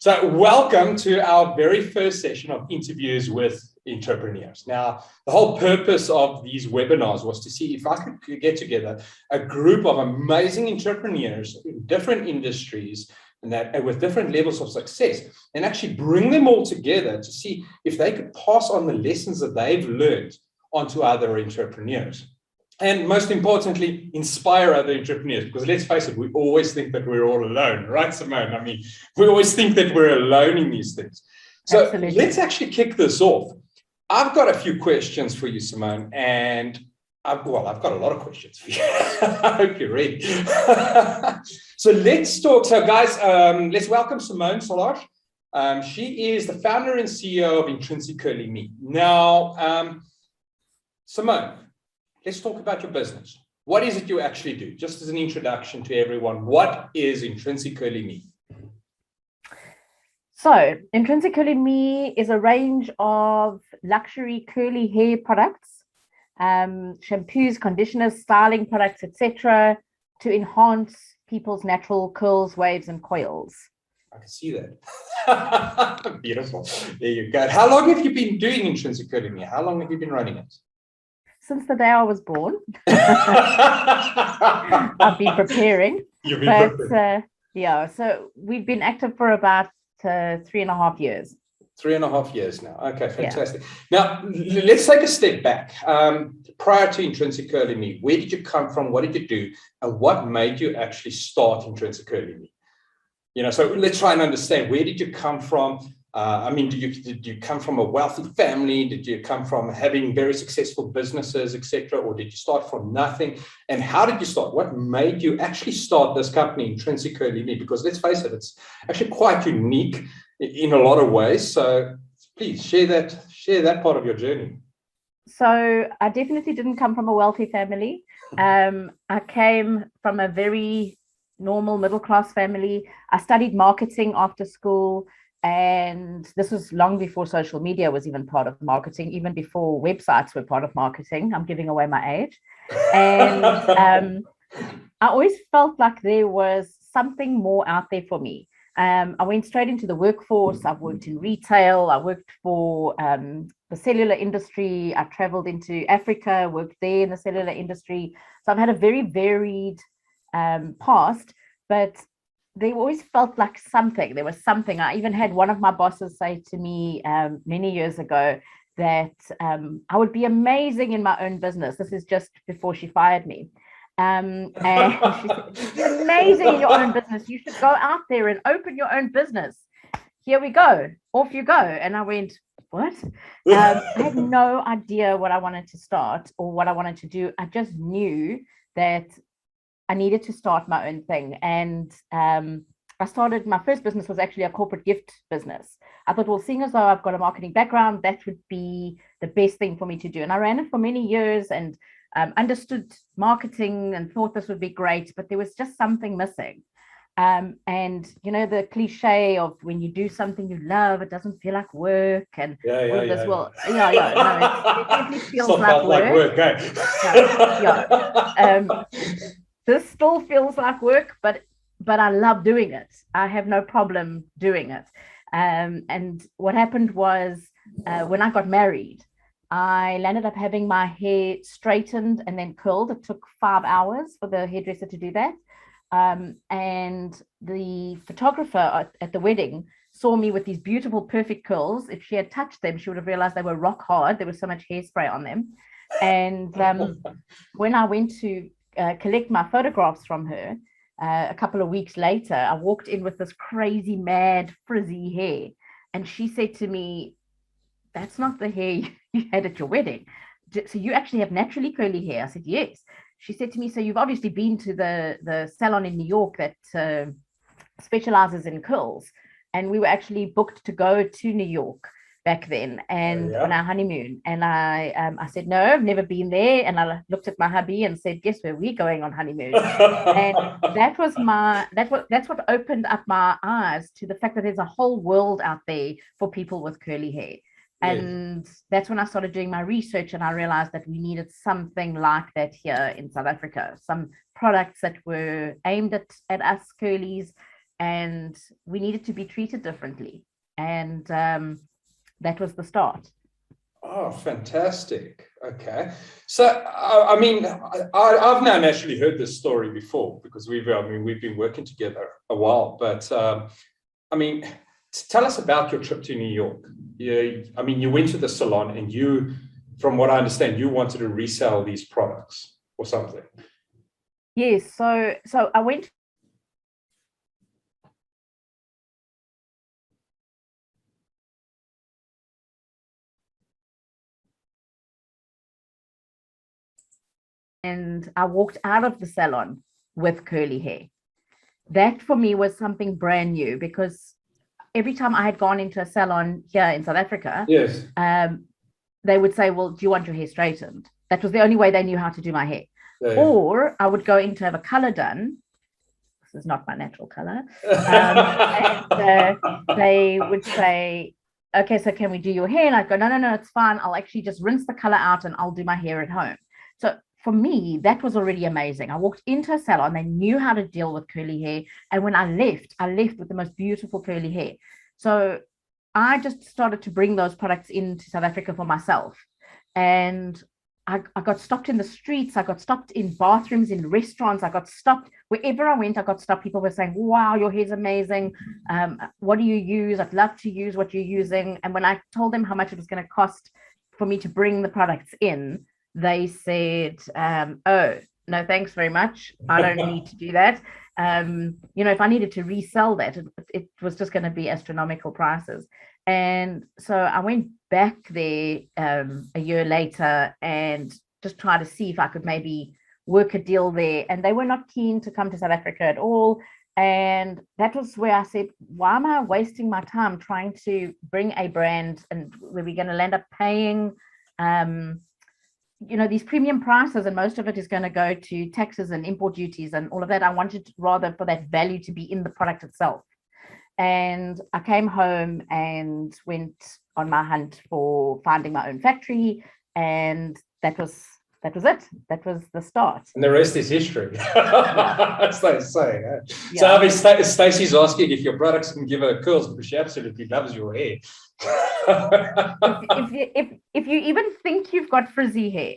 So welcome to our very first session of interviews with entrepreneurs. Now, the whole purpose of these webinars was to see if I could get together a group of amazing entrepreneurs in different industries and with different levels of success, and actually bring them all together to see if they could pass on the lessons that they've learned onto other entrepreneurs. And most importantly, inspire other entrepreneurs, because let's face it, we always think that we're all alone, right, Simonne? I mean, we always think that we're alone in these things. So Absolutely. Let's actually kick this off. I've got a few questions for you, Simonne, and I've got a lot of questions for you. I hope you're ready. So let's talk. So guys, let's welcome Simonne Solarsh. She is the founder and CEO of IntrinsiCurly Me. Now, Simonne, let's talk about your business. What is it you actually do? Just as an introduction to everyone, what is IntrinsiCurly Me? So, IntrinsiCurly Me is a range of luxury curly hair products, shampoos, conditioners, styling products, etc., to enhance people's natural curls, waves, and coils. I can see that. Beautiful. There you go. How long have you been doing IntrinsiCurly Me? How long have you been running it? Since the day I was born. I've been preparing. You've been preparing. Yeah, so we've been active for about 3.5 years. 3.5 years now. Okay, fantastic. Yeah. Now, let's take a step back. Prior to IntrinsiCurly Me, where did you come from? What did you do? And what made you actually start IntrinsiCurly Me? So let's try and understand, where did you come from? Did you come from a wealthy family? Did you come from having very successful businesses, etc.? Or did you start from nothing? And how did you start? What made you actually start this company, IntrinsiCurly Me? Because let's face it, it's actually quite unique in a lot of ways. So please share that part of your journey. So I definitely didn't come from a wealthy family. I came from a very normal middle-class family. I studied marketing after school. And this was long before social media was even part of marketing, even before websites were part of marketing. I'm giving away my age. And I always felt like there was something more out there for me. I went straight into the workforce. I've worked in retail. I worked for the cellular industry. I traveled into Africa, worked there in the cellular industry. So I've had a very varied past, but they always felt like there was something. I even had one of my bosses say to me many years ago that I would be amazing in my own business. This is just before she fired me. And she said, you're amazing in your own business. You should go out there and open your own business. Here we go. Off you go. And I went, what? I had no idea what I wanted to start or what I wanted to do. I just knew that I needed to start my own thing. And I started, my first business was actually a corporate gift business. I thought, well, seeing as though I've got a marketing background, that would be the best thing for me to do. And I ran it for many years and understood marketing and thought this would be great, but there was just something missing. And the cliche of when you do something you love, it doesn't feel like work and all of this. Well, no, it definitely feels like work. This still feels like work, but I love doing it. I have no problem doing it. And what happened was when I got married, I landed up having my hair straightened and then curled. It took 5 hours for the hairdresser to do that. And the photographer at the wedding saw me with these beautiful, perfect curls. If she had touched them, she would have realized they were rock hard. There was so much hairspray on them. And when I went to collect my photographs from her a couple of weeks later, I walked in with this crazy, mad, frizzy hair. And she said to me, that's not the hair you had at your wedding. So you actually have naturally curly hair? I said, yes. She said to me, so you've obviously been to the salon in New York that specializes in curls. And we were actually booked to go to New York back then and on our honeymoon. And I said, no, I've never been there. And I looked at my hubby and said, guess where we're going on honeymoon? And that's what opened up my eyes to the fact that there's a whole world out there for people with curly hair. And that's when I started doing my research, and I realized that we needed something like that here in South Africa, some products that were aimed at us curlies, and we needed to be treated differently. And that was the start. Oh, fantastic. Okay. So, I mean, I've now naturally heard this story before because we've been working together a while, but I mean, tell us about your trip to New York. I mean, you went to the salon and you, from what I understand, you wanted to resell these products or something. Yes. So I went and I walked out of the salon with curly hair. That for me was something brand new, because every time I had gone into a salon here in South Africa, Yes. They would say, well, do you want your hair straightened? That was the only way they knew how to do my hair. Yeah. Or I would go in to have a color done. This is not my natural color. And they would say, okay, so can we do your hair? And I'd go, no, it's fine. I'll actually just rinse the color out and I'll do my hair at home. So for me, that was already amazing. I walked into a salon, they knew how to deal with curly hair. And when I left with the most beautiful curly hair. So I just started to bring those products into South Africa for myself. And I got stopped in the streets. I got stopped in bathrooms, in restaurants. I got stopped wherever I went. I got stopped. People were saying, wow, your hair's amazing. What do you use? I'd love to use what you're using. And when I told them how much it was going to cost for me to bring the products in, they said, oh, no, thanks very much. I don't need to do that. If I needed to resell that, it was just going to be astronomical prices. And so I went back there a year later and just tried to see if I could maybe work a deal there. And they were not keen to come to South Africa at all. And that was where I said, why am I wasting my time trying to bring a brand and where we're going to end up paying these premium prices, and most of it is going to go to taxes and import duties and all of that. I wanted rather for that value to be in the product itself. And I came home and went on my hunt for finding my own factory, and that was it. That was the start. And the rest is history. As they say. Yeah. So I mean, Stacey's asking if your products can give her curls because she absolutely loves your hair. if you even think you've got frizzy hair,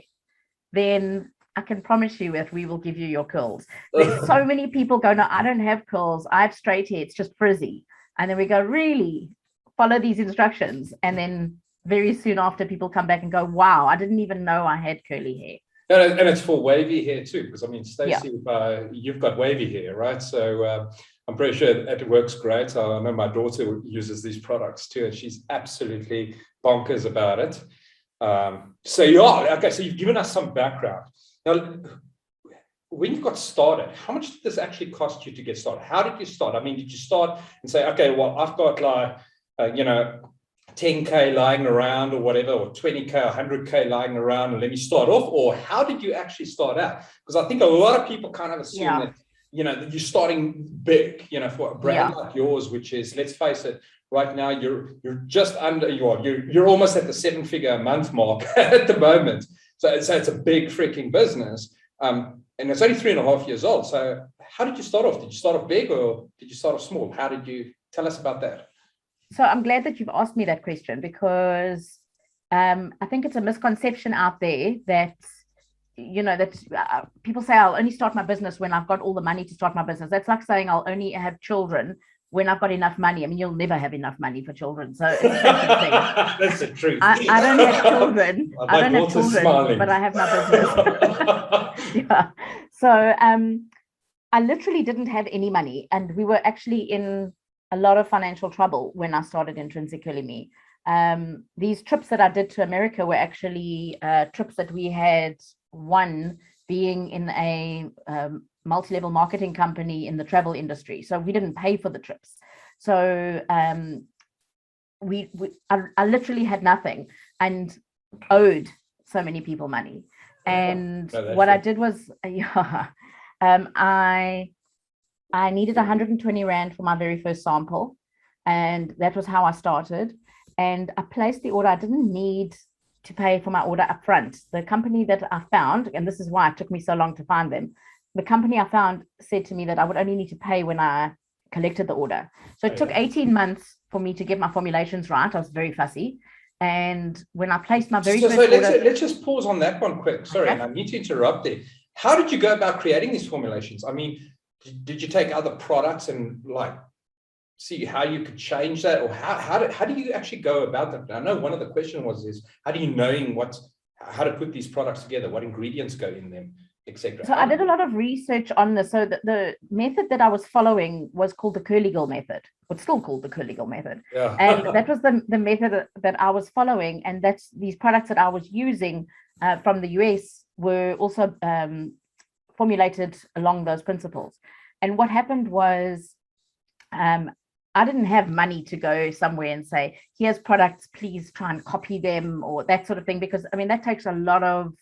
then I can promise you that we will give you your curls. There's so many people go, no, I don't have curls. I have straight hair. It's just frizzy. And then we go, really? Follow these instructions. And then very soon after, people come back and go, wow, I didn't even know I had curly hair. And it's for wavy hair too, because I mean, Stacey, you've got wavy hair, right? So I'm pretty sure it works great. I know my daughter uses these products too, and she's absolutely bonkers about it. So you've given us some background. Now, when you got started, how much did this actually cost you to get started? How did you start? I mean, did you start and say, okay, well, I've got like, 10K lying around or whatever, or 20K, 100K lying around, and let me start off? Or how did you actually start out? Because I think a lot of people kind of assume that, that you're starting big, for a brand like yours, which is, let's face it, right now you're just under, you're almost at the 7-figure a month mark at the moment. So it's a big freaking business. And it's only 3.5 years old. So how did you start off? Did you start off big or did you start off small? How did you tell us about that? So I'm glad that you've asked me that question, because I think it's a misconception out there that, people say I'll only start my business when I've got all the money to start my business. That's like saying I'll only have children when I've got enough money. I mean, you'll never have enough money for children. So it's that's the truth. I don't have children. I don't have children, smiling. But I have my business. Yeah. So I literally didn't have any money, and we were actually in a lot of financial trouble when I started IntrinsiCurly Me. These trips that I did to America were actually trips that we had won being in a multi-level marketing company in the travel industry. So we didn't pay for the trips. So I literally had nothing and owed so many people money. And what I did was, I needed 120 Rand for my very first sample. And that was how I started. And I placed the order. I didn't need to pay for my order up front. The company that I found, and this is why it took me so long to find them, the company I found said to me that I would only need to pay when I collected the order. So it took 18 months for me to get my formulations right. I was very fussy. And when I placed my very first order... Let's just pause on that one quick. Sorry, and I need to interrupt there. How did you go about creating these formulations? I mean, did you take other products and like see how you could change that, or how do you actually go about that? I know one of the questions is how do you knowing how to put these products together, what ingredients go in them, etc. So I did a lot of research on this. So the method that I was following was called the Curly Girl method. It's still called the Curly Girl method. Yeah. And that was the method that I was following. And that's these products that I was using from the US were also formulated along those principles. And what happened was I didn't have money to go somewhere and say, here's products, please try and copy them or that sort of thing, because I mean, that takes a lot of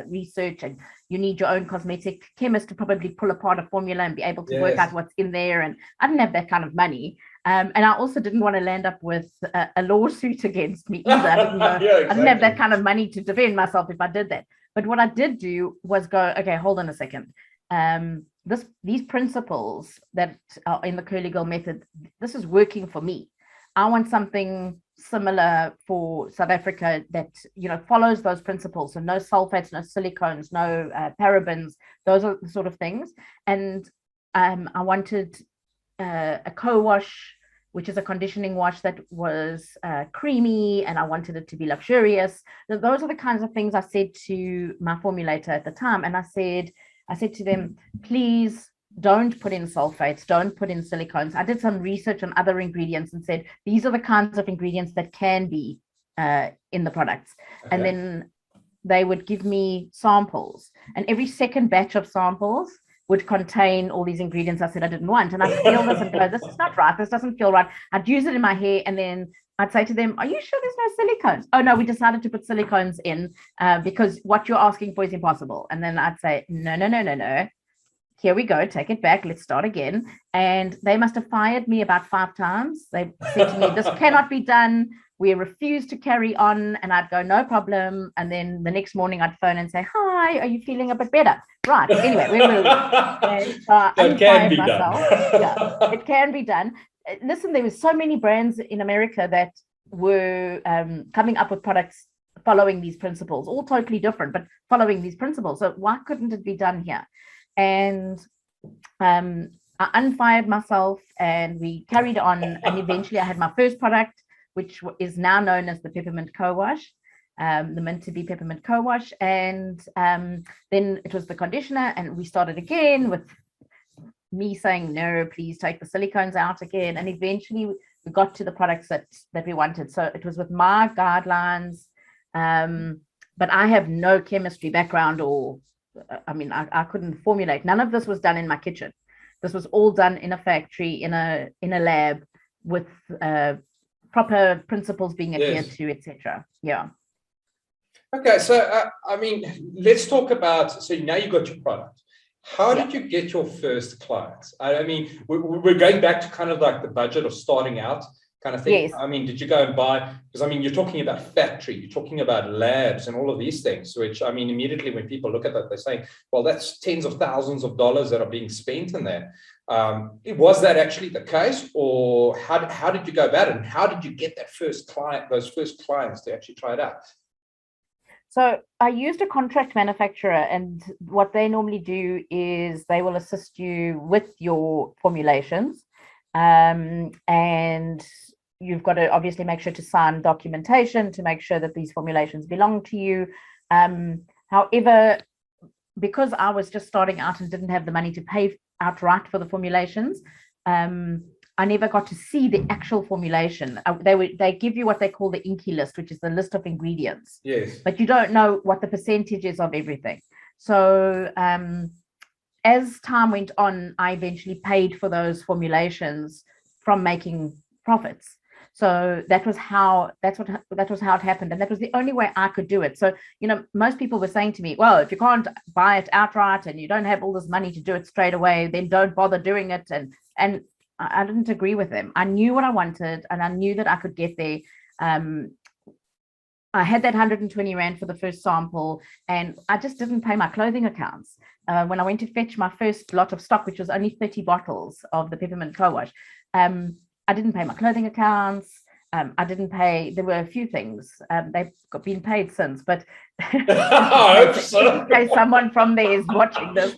research, and you need your own cosmetic chemist to probably pull apart a formula and be able to work out what's in there. And I didn't have that kind of money. And I also didn't want to land up with a lawsuit against me either. I didn't have that kind of money to defend myself if I did that. But what I did do was go, okay, hold on a second. These principles that are in the Curly Girl method, this is working for me. I want something similar for South Africa that, you know, follows those principles. So no sulfates, no silicones, no parabens, those are the sort of things. And I wanted a co-wash, which is a conditioning wash that was creamy, and I wanted it to be luxurious. Those are the kinds of things I said to my formulator at the time. And I said to them, please don't put in sulfates, don't put in silicones. I did some research on other ingredients and said, these are the kinds of ingredients that can be in the products. Okay. And then they would give me samples, and every second batch of samples would contain all these ingredients I said I didn't want. And I'd feel this and go, this is not right, this doesn't feel right. I'd use it in my hair, and then I'd say to them, are you sure there's no silicones? Oh, no, we decided to put silicones in because what you're asking for is impossible. And then I'd say, no. Here we go, take it back, let's start again. And they must have fired me about 5 times. They said to me, this cannot be done. We refuse to carry on. And I'd go, no problem. And then the next morning I'd phone and say, hi, are you feeling a bit better? Right, anyway, we're moving. And so it can be done. Yeah, it can be done. Listen, there were so many brands in America that were coming up with products following these principles, all totally different, but following these principles. So why couldn't it be done here? And I unfired myself, and we carried on. And eventually I had my first product, which is now known as the Peppermint Co-Wash, the Mint to Be Peppermint Co-Wash. And then it was the conditioner, and we started again with me saying, no, please take the silicones out again. And eventually we got to the products that we wanted. So it was with my guidelines, but I have no chemistry background, or I mean, I couldn't formulate. None of this was done in my kitchen. This was all done in a factory, in a lab, with proper principles being adhered to, etc. Yeah. Okay, so I mean, let's talk about. So now you got your product. How did you get your first clients? I mean, we're going back to kind of like the budget of starting out kind of thing. Yes. I mean, did you go and buy? Because I mean, you're talking about factory, you're talking about labs and all of these things, which I mean, immediately when people look at that, they're saying, well, that's tens of thousands of dollars that are being spent in there. Was that actually the case, or how did you go about it, and how did you get that first client, those first clients to actually try it out? So I used a contract manufacturer, and what they normally do is they will assist you with your formulations, and you've got to obviously make sure to sign documentation to make sure that these formulations belong to you. However, because I was just starting out and didn't have the money to pay outright for the formulations, I never got to see the actual formulation. They give you what they call the inky list, which is the list of ingredients. Yes. But you don't know what the percentage is of everything. So as time went on, I eventually paid for those formulations from making profits. So that was how it happened, and that was the only way I could do it. So, you know, most people were saying to me, well, if you can't buy it outright and you don't have all this money to do it straight away, then don't bother doing it. And I didn't agree with them. I knew what I wanted, and I knew that I could get there I had that 120 Rand for the first sample, and I just didn't pay my clothing accounts. When I went to fetch my first lot of stock, which was only 30 bottles of the peppermint co-wash, I didn't pay my clothing accounts. I didn't pay, there were a few things. They've been paid since, but in case someone from there is watching this.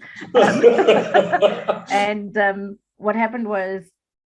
And what happened was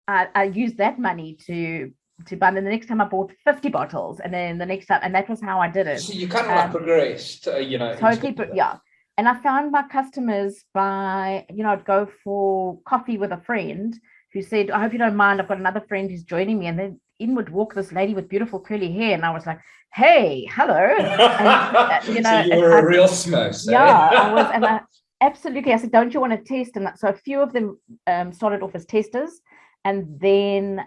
I used that money to buy, and the next time I bought 50 bottles, and then the next time, and that was how I did it. So you kind of like progressed, Totally, but yeah. And I found my customers by, I'd go for coffee with a friend who said, I hope you don't mind, I've got another friend who's joining me. And then in would walk this lady with beautiful curly hair. And I was like, hey, hello. And, so you were a real smurf. Yeah, I was. And I said, don't you want to test? And so a few of them started off as testers. And then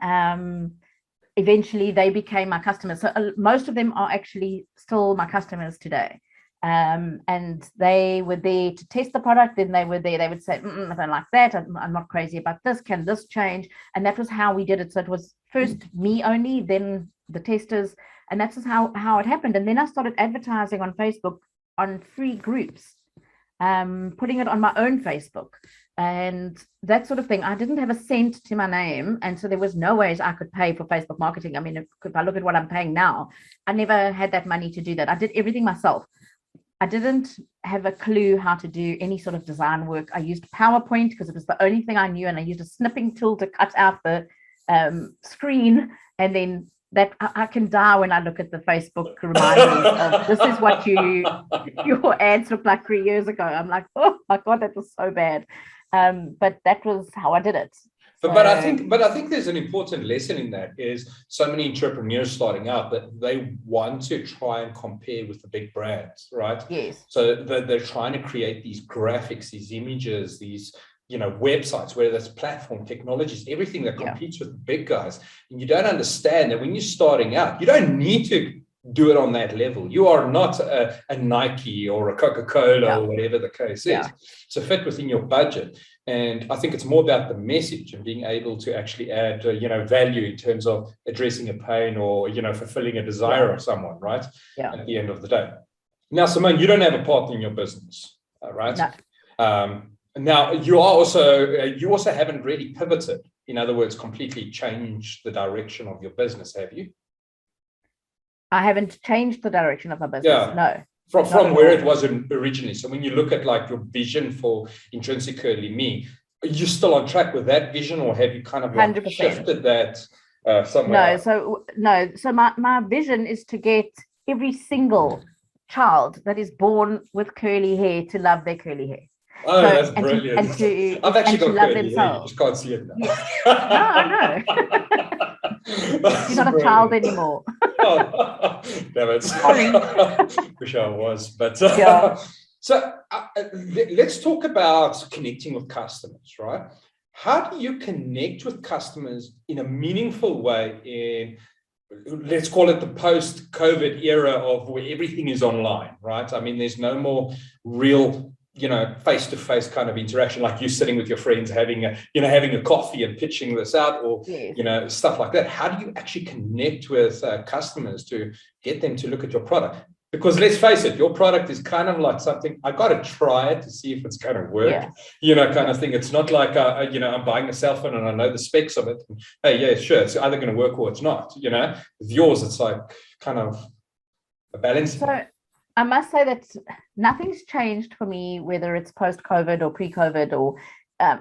eventually they became my customers. So most of them are actually still my customers today. And they were there to test the product. Then they were there, they would say, I don't like that, I'm not crazy about this, can this change? And that was how we did it. So it was first me only, then the testers, and that's just how it happened. And then I started advertising on Facebook on free groups, putting it on my own Facebook and that sort of thing. I didn't have a cent to my name, and so there was no ways I could pay for Facebook marketing. I mean, if I look at what I'm paying now, I never had that money to do that. I did everything myself. I didn't have a clue how to do any sort of design work. I used PowerPoint because it was the only thing I knew, and I used a snipping tool to cut out the screen. And then that I can die when I look at the Facebook reminders of this is what your ads looked like 3 years ago. I'm like, oh my God, that was so bad. But that was how I did it. But I think there's an important lesson in that is so many entrepreneurs starting out that they want to try and compare with the big brands, right? Yes. So they're trying to create these graphics, these images, these websites, whether that's platform technologies, everything that competes with the big guys. And you don't understand that when you're starting out, you don't need to do it on that level. You are not a Nike or a Coca-Cola or whatever the case is. So fit within your budget. And I think it's more about the message and being able to actually add, value in terms of addressing a pain or, fulfilling a desire of someone, right? Yeah. At the end of the day. Now, Simonne, you don't have a partner in your business, right? No. Now, you also haven't really pivoted. In other words, completely changed the direction of your business, have you? I haven't changed the direction of my business. No. From where it was originally. So when you look at like your vision for IntrinsiCurly Me, are you still on track with that vision, or have you kind of like 100%. shifted that somewhere? So my vision is to get every single child that is born with curly hair to love their curly hair. Oh, that's brilliant. I've actually got curly hair. You just can't see it now. Yes. No, I know. You're not a child anymore. Oh, damn it. Sorry. Wish I was. But so let's talk about connecting with customers, right? How do you connect with customers in a meaningful way in, let's call it the post-COVID era of where everything is online, right? I mean, there's no more real face-to-face kind of interaction, like you sitting with your friends having a coffee and pitching this out, or stuff like that. How do you actually connect with customers to get them to look at your product? Because let's face it, your product is kind of like something I got to try it to see if it's going to work, kind of thing. It's not like I'm buying a cell phone and I know the specs of it. And, hey, yeah, sure, it's either going to work or it's not. With yours, it's like kind of a balance. So I must say that nothing's changed for me, whether it's post-COVID or pre-COVID, or I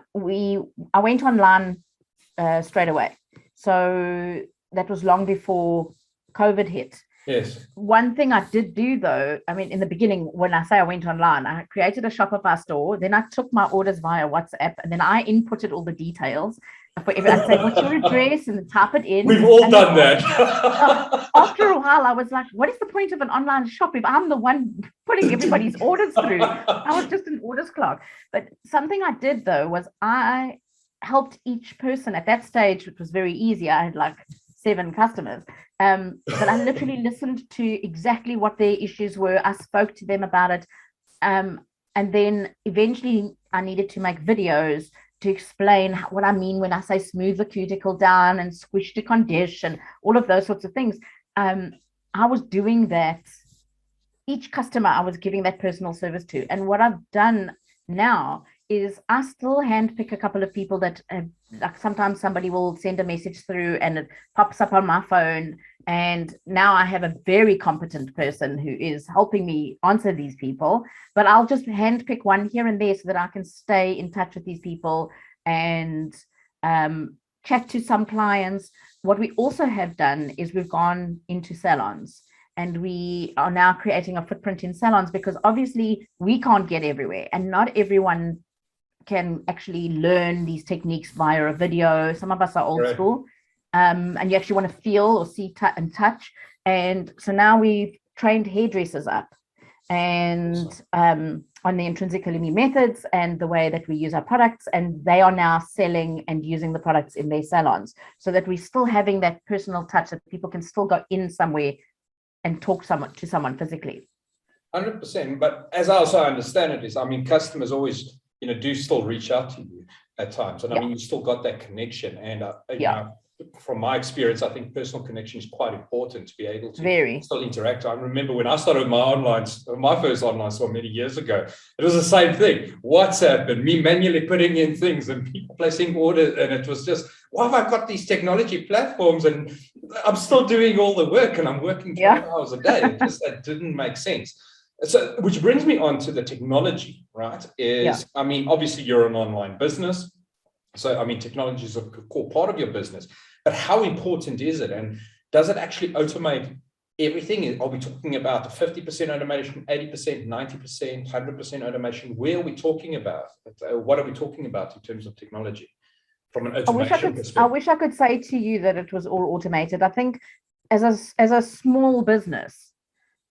went online straight away. So that was long before COVID hit. Yes. One thing I did do, though, I mean, in the beginning, when I say I went online, I created a Shopify store. Then I took my orders via WhatsApp, and then I inputted all the details. I'd say, what's your address? And type it in. We've all done that. After a while, I was like, what is the point of an online shop if I'm the one putting everybody's orders through? I was just an orders clerk. But something I did, though, was I helped each person at that stage, which was very easy. I had like 7 customers. But I literally listened to exactly what their issues were. I spoke to them about it. And then eventually I needed to make videos to explain what I mean when I say smooth the cuticle down and squish to condition, all of those sorts of things. I I was doing that. Each customer I was giving that personal service to. And what I've done now is I still handpick a couple of people that like sometimes somebody will send a message through and it pops up on my phone. And now I have a very competent person who is helping me answer these people. But I'll just handpick one here and there so that I can stay in touch with these people and chat to some clients. What we also have done is we've gone into salons. And we are now creating a footprint in salons because obviously we can't get everywhere and not everyone can actually learn these techniques via a video. Some of us are old school and you actually want to feel or see and touch. And so now we've trained hairdressers up and on the IntrinsiCurly Me methods and the way that we use our products. And they are now selling and using the products in their salons so that we're still having that personal touch that people can still go in somewhere and talk to someone physically. 100%. But as I also understand it is, I mean, customers always, do still reach out to you at times. And I mean, you still got that connection. And, from my experience, I think personal connection is quite important to be able to still interact. I remember when I started my first online store many years ago, it was the same thing. WhatsApp and me manually putting in things and people placing orders. And it was just, why have I got these technology platforms and I'm still doing all the work and I'm working 12 hours a day? It didn't make sense. So, which brings me on to the technology, right? I mean, obviously you're an online business. So, I mean, technology is a core part of your business, but how important is it? And does it actually automate everything? Are we talking about the 50% automation, 80%, 90%, 100% automation? Where are we talking about? What are we talking about in terms of technology from an automation perspective? I wish I could say to you that it was all automated. I think as a small business,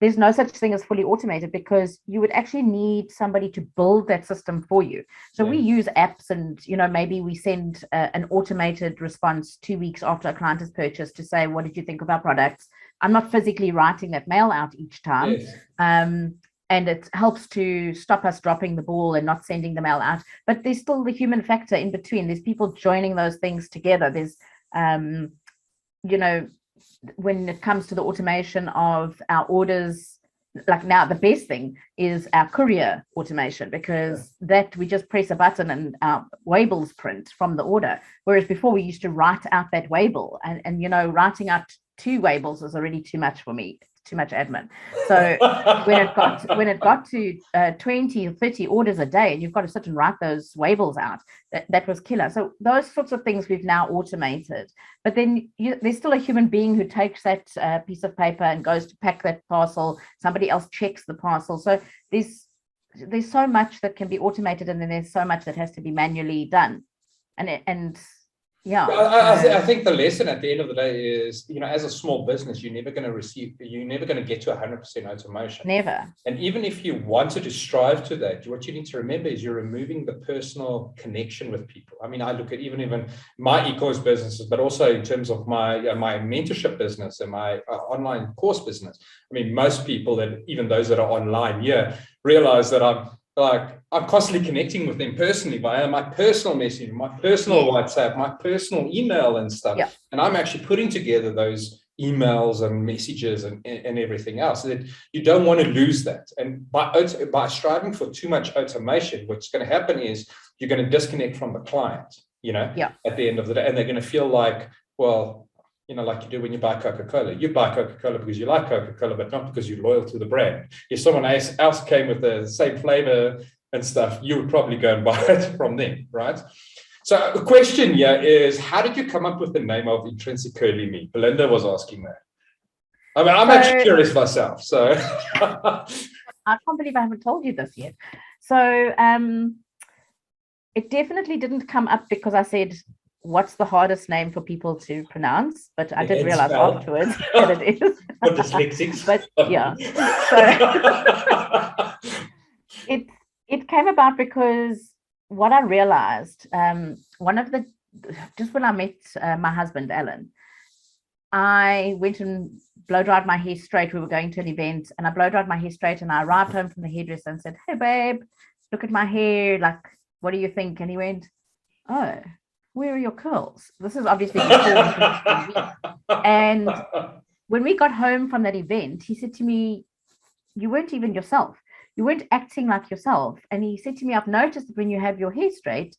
there's no such thing as fully automated because you would actually need somebody to build that system for you. So we use apps and, maybe we send an automated response 2 weeks after a client has purchased to say, what did you think of our products? I'm not physically writing that mail out each time. Yes. And it helps to stop us dropping the ball and not sending the mail out. But there's still the human factor in between. There's people joining those things together. There's, when it comes to the automation of our orders, like now the best thing is our courier automation because that we just press a button and our labels print from the order. Whereas before we used to write out that label and writing out 2 labels was already too much for me. Too much admin. So when it got to 20 or 30 orders a day and you've got to sit and write those labels out, that was killer. So those sorts of things we've now automated. But then there's still a human being who takes that piece of paper and goes to pack that parcel. Somebody else checks the parcel. So there's so much that can be automated and then there's so much that has to be manually done. I think the lesson at the end of the day is, as a small business, you're never going to get to 100% automation. Never. And even if you wanted to strive to that, what you need to remember is you're removing the personal connection with people. I mean, I look at even my e-course businesses, but also in terms of my mentorship business and my online course business. I mean, most people that even those that are online realize that I'm constantly connecting with them personally via my personal message, my personal WhatsApp, my personal email and stuff. Yeah. And I'm actually putting together those emails and messages and everything else. So that you don't want to lose that. And by striving for too much automation, what's going to happen is you're going to disconnect from the client, at the end of the day. And they're going to feel like, well, like you do when you buy Coca-Cola. You buy Coca-Cola because you like Coca-Cola, but not because you're loyal to the brand. If someone else came with the same flavor and stuff, you would probably go and buy it from them, right? So the question here is, how did you come up with the name of IntrinsiCurly Me? Belinda was asking that. I mean, I'm actually curious myself. So I can't believe I haven't told you this yet. So it definitely didn't come up because I said, what's the hardest name for people to pronounce? But I did realize afterwards that it is. For dyslexics. But yeah. So it came about because what I realized, just when I met my husband, Alan, I went and blow dried my hair straight. We were going to an event and I blow dried my hair straight and I arrived home from the hairdresser and said, hey, babe, look at my hair. Like, what do you think? And he went, oh, where are your curls? This is obviously before. And when we got home from that event, he said to me, you weren't even yourself. You weren't acting like yourself. And he said to me, I've noticed that when you have your hair straight,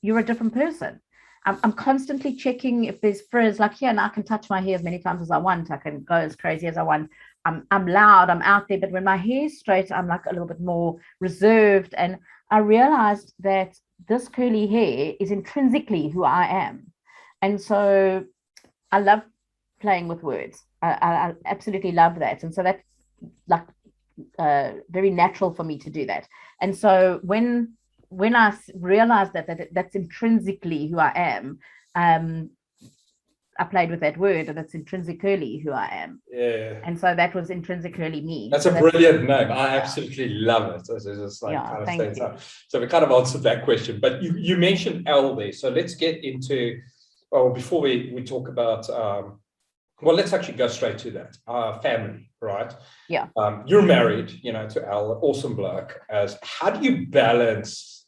you're a different person. I'm constantly checking if there's frizz, like here, and I can touch my hair as many times as I want. I can go as crazy as I want. I'm loud, I'm out there. But when my hair's straight, I'm like a little bit more reserved. And I realized that this curly hair is intrinsically who I am. And so I love playing with words. I absolutely love that. And so that's like very natural for me to do that. And so when I realized that's intrinsically who I am, I played with that word, and it's intrinsically who I am. Yeah. And so that was IntrinsiCurly Me. That's so a brilliant name. I absolutely love it. It's just like kind of thank you. So we kind of answered that question. But you mentioned L there. So let's get into, before we talk about, let's actually go straight to that. Family, right? Yeah. You're married, to Al, awesome bloke. How do you balance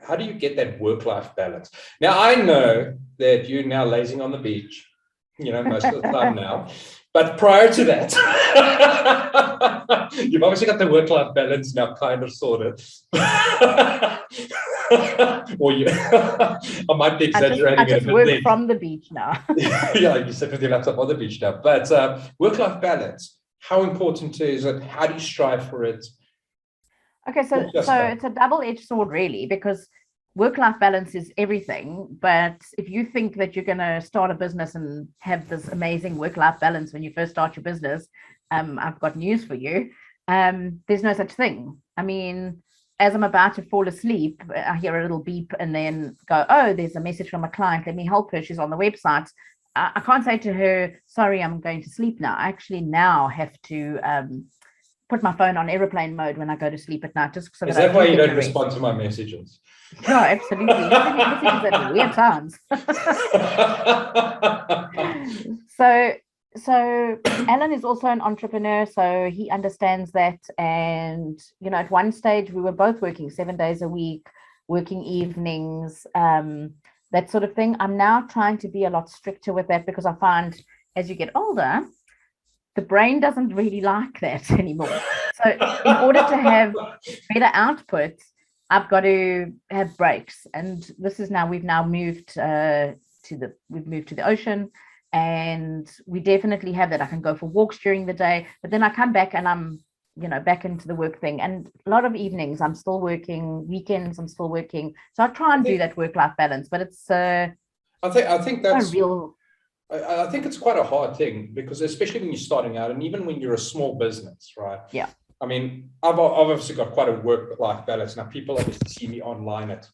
how do you get that work-life balance? Now, I know that you're now lazing on the beach, most of the time now. But prior to that, you've obviously got the work-life balance now kind of sorted. Or I might be exaggerating. I just work from the beach now. Yeah, you sit with your laptop on the beach now. But work-life balance, how important is it? How do you strive for it? Okay, so it's a double-edged sword, really, because work-life balance is everything. But if you think that you're going to start a business and have this amazing work-life balance when you first start your business, I've got news for you. There's no such thing. I mean, as I'm about to fall asleep, I hear a little beep and then go, oh, there's a message from a client. Let me help her. She's on the website. I can't say to her, sorry, I'm going to sleep now. I actually now have to put my phone on airplane mode when I go to sleep at night. Just so is that why you don't respond to my messages? No, absolutely. You send me messages at weird times. So Alan is also an entrepreneur, so he understands that. And at one stage we were both working 7 days a week, working evenings, that sort of thing. I'm now trying to be a lot stricter with that, because I find as you get older, the brain doesn't really like that anymore. So in order to have better output, I've got to have breaks. And this is now, we've moved to the ocean, and we definitely have that. I can go for walks during the day, but then I come back and I'm back into the work thing. And a lot of evenings I'm still working, weekends I'm still working. So I try and do that work-life balance, but it's I think that's real. I think it's quite a hard thing, because especially when you're starting out, and even when you're a small business, right? Yeah. I mean, I've obviously got quite a work-life balance. Now, people obviously see me online at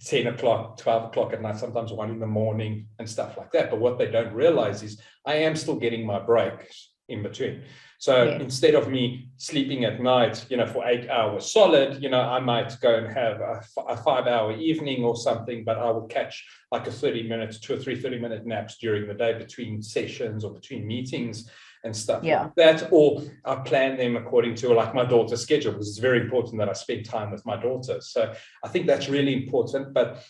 10 o'clock, 12 o'clock at night, sometimes 1 a.m. and stuff like that. But what they don't realize is I am still getting my breaks in between. So instead of me sleeping at night, for 8 hours solid, I might go and have a 5-hour evening or something, but I will catch like a 2 or 3 30-minute naps during the day between sessions or between meetings and stuff like that. Or I plan them according to like my daughter's schedule, because it's very important that I spend time with my daughter. So I think that's really important. But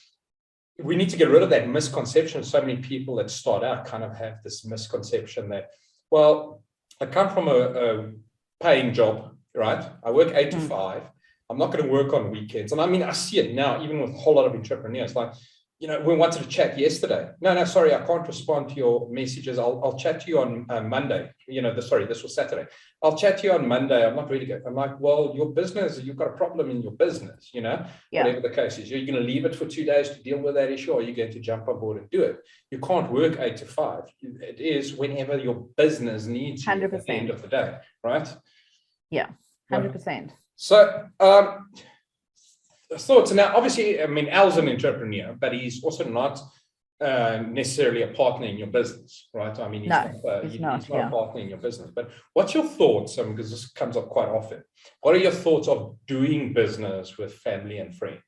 we need to get rid of that misconception. So many people that start out kind of have this misconception that, well, I come from a paying job, right? I work 8 to 5. I'm not going to work on weekends. And I mean, I see it now, even with a whole lot of entrepreneurs. Like, we wanted to chat yesterday. No, sorry, I can't respond to your messages. I'll chat to you on Monday. This was Saturday. I'll chat to you on Monday. I'm not really good. I'm like, well, your business, you've got a problem in your business, whatever the case is. You're going to leave it for 2 days to deal with that issue, or are you going to jump on board and do it? You can't work 8 to 5. It is whenever your business needs you 100%. at the end of the day, right? Yeah, 100%. So, thoughts. Now, obviously, I mean, Al's an entrepreneur, but he's also not necessarily a partner in your business, right? I mean, he's not a partner in your business. But what's your thoughts? Because this comes up quite often. What are your thoughts of doing business with family and friends?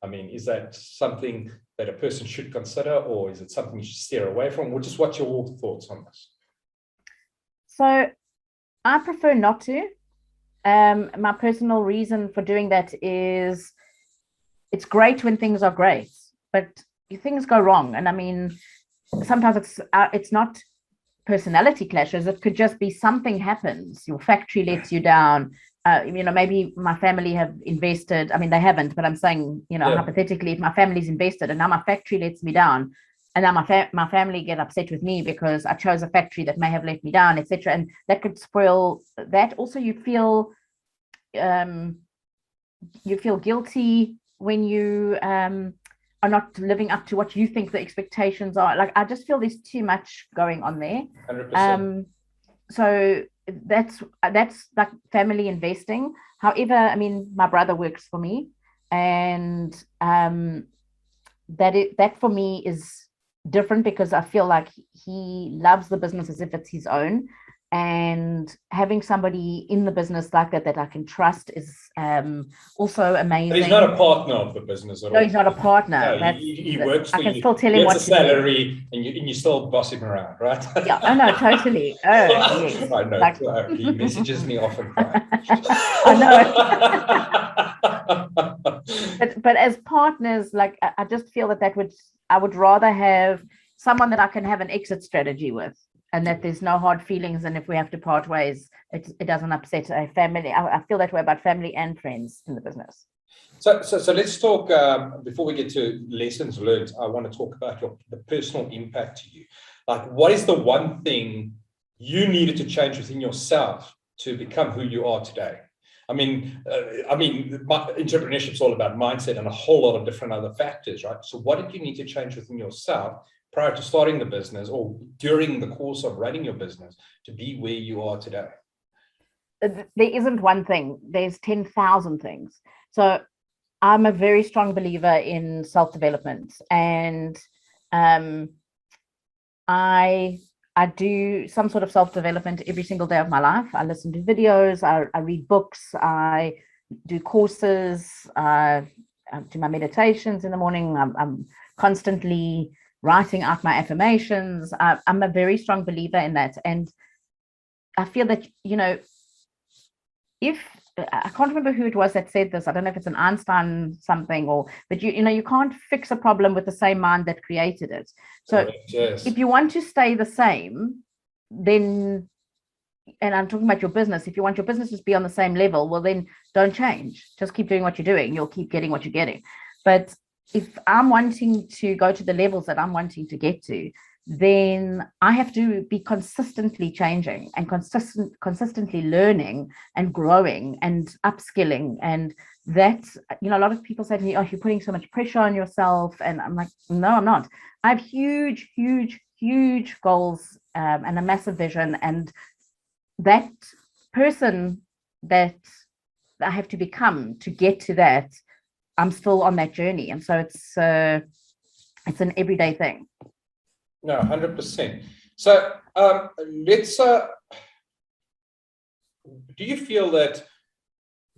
I mean, is that something that a person should consider, or is it something you should steer away from? What's your thoughts on this? So I prefer not to. My personal reason for doing that is it's great when things are great, but things go wrong. And I mean, sometimes it's not personality clashes. It could just be something happens, your factory lets you down. Maybe my family have invested. I mean, they haven't, but I'm saying, hypothetically, if my family's invested and now my factory lets me down, and now my family get upset with me because I chose a factory that may have let me down, etc. And that could spoil that. Also, you feel guilty when you are not living up to what you think the expectations are. Like, I just feel there's too much going on there. 100%. So that's like family investing. However, I mean, my brother works for me, and that for me is different because I feel like he loves the business as if it's his own. And having somebody in the business like that I can trust is also amazing. But he's not a partner of the business at all. No, he's not a partner. No, he works for you. I can still tell him what to do. He gets a salary, and you still boss him around, right? Yeah, oh no, totally. Oh, yes. I know. He messages me often. I know. but as partners, like, I just feel I would rather have someone that I can have an exit strategy with, and that there's no hard feelings, and if we have to part ways, it doesn't upset a family. I feel that way about family and friends in the business. So let's talk, before we get to lessons learned, I want to talk about the personal impact to you. Like, what is the one thing you needed to change within yourself to become who you are today? I mean, entrepreneurship is all about mindset and a whole lot of different other factors, right? So what did you need to change within yourself prior to starting the business or during the course of running your business to be where you are today? There isn't one thing. There's 10,000 things. So I'm a very strong believer in self-development, and I do some sort of self-development every single day of my life. I listen to videos, I read books, I do courses, I do my meditations in the morning. I'm constantly writing out my affirmations. I'm a very strong believer in that. And I feel that, if I can't remember who it was that said this. I don't know if it's an Einstein something, but you can't fix a problem with the same mind that created it. So yes. If you want to stay the same, then, and I'm talking about your business, if you want your business to be on the same level, well, then don't change. Just keep doing what you're doing. You'll keep getting what you're getting. But if I'm wanting to go to the levels that I'm wanting to get to, then I have to be consistently changing and consistently learning and growing and upskilling. And that's, a lot of people say to me, oh, you're putting so much pressure on yourself. And I'm like, no, I'm not. I have huge, huge, huge goals and a massive vision. And that person that I have to become to get to that, I'm still on that journey. And so it's an everyday thing. No, 100%. So let's, do you feel that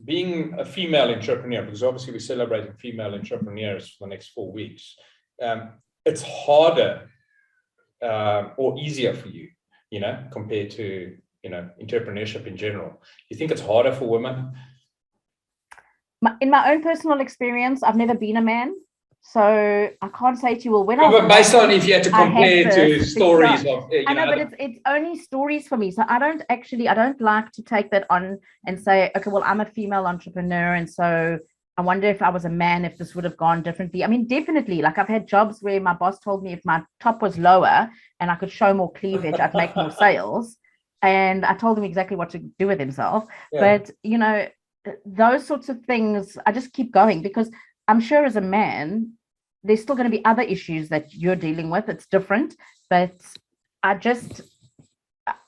being a female entrepreneur, because obviously we're celebrating female entrepreneurs for the next 4 weeks, it's harder or easier for you, compared to, entrepreneurship in general? You think it's harder for women? In my own personal experience, I've never been a man. So I can't say to you, well, when but based on if you had to compare to stories of, I know, but it's only stories for me. So I don't like to take that on and say, okay, well, I'm a female entrepreneur, and so I wonder if I was a man, if this would have gone differently. I mean, definitely. Like, I've had jobs where my boss told me if my top was lower and I could show more cleavage, I'd make more sales. And I told him exactly what to do with himself. Yeah. But, those sorts of things, I just keep going, because I'm sure as a man, there's still going to be other issues that you're dealing with. It's different. But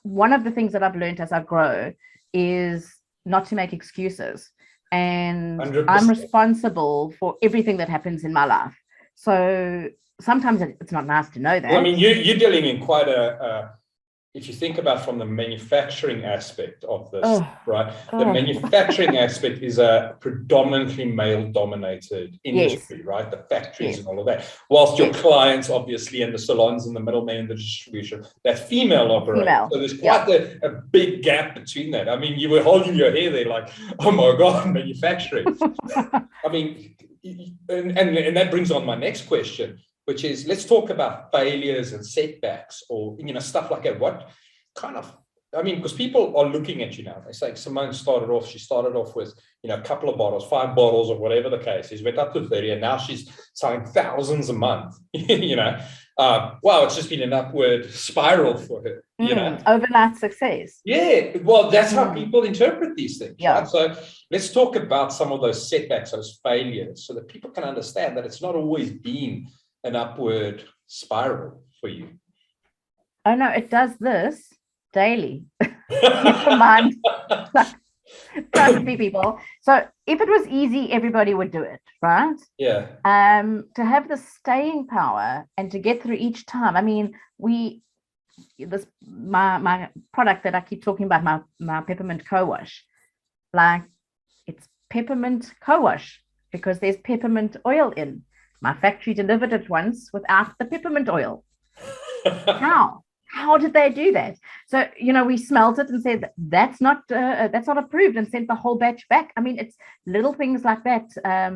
one of the things that I've learned as I grow is not to make excuses. And 100%. I'm responsible for everything that happens in my life. So sometimes it's not nice to know that. Well, I mean, you're dealing in quite if you think about from the manufacturing aspect of this, right? The manufacturing aspect is a predominantly male-dominated industry, yes. Right? The factories, yes. And all of that. Whilst your clients, obviously, and the salons and the middlemen and the distribution, they're female operators. So there's quite a big gap between that. I mean, you were holding your hair there like, oh my God, manufacturing. I mean, and that brings on my next question. which is, let's talk about failures and setbacks, or, stuff like that. What kind of, because people are looking at you now. They say, Simonne she started off with, a couple of bottles, 5 bottles, or whatever the case is, went up to 30, and now she's selling thousands a month. Wow, it's just been an upward spiral for her. Overnight success. Yeah, well, that's how people interpret these things, right? So let's talk about some of those setbacks, those failures, so that people can understand that it's not always been an upward spiral for you. Oh no, it does this daily. Never mind. Trust me, people. So if it was easy, everybody would do it, right? Yeah. To have the staying power and to get through each time. My product that I keep talking about, my peppermint co-wash, like, it's peppermint co-wash because there's peppermint oil in. My factory delivered it once without the peppermint oil. How did they do that? So, we smelt it and said, that's not approved, and sent the whole batch back. It's little things like that.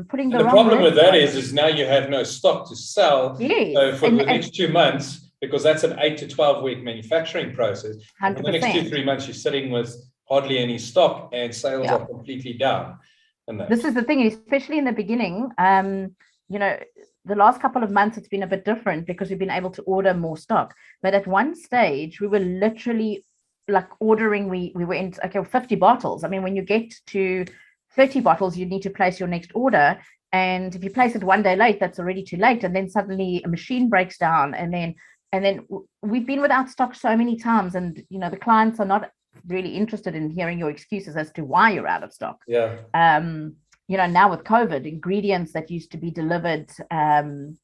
Putting the problem with that is now you have no stock to sell. Yes. For the next 2 months, because that's an 8 to 12 week manufacturing process. 100%. For the next 2-3 months, you're sitting with hardly any stock, and sales are completely down. This is the thing, especially in the beginning. The last couple of months, it's been a bit different because we've been able to order more stock. But at one stage, we were literally like ordering, we were in, 50 bottles. When you get to 30 bottles, you need to place your next order. And if you place it one day late, that's already too late. And then suddenly a machine breaks down. And then we've been without stock so many times. And, the clients are not really interested in hearing your excuses as to why you're out of stock. Yeah. Now with COVID, ingredients that used to be delivered in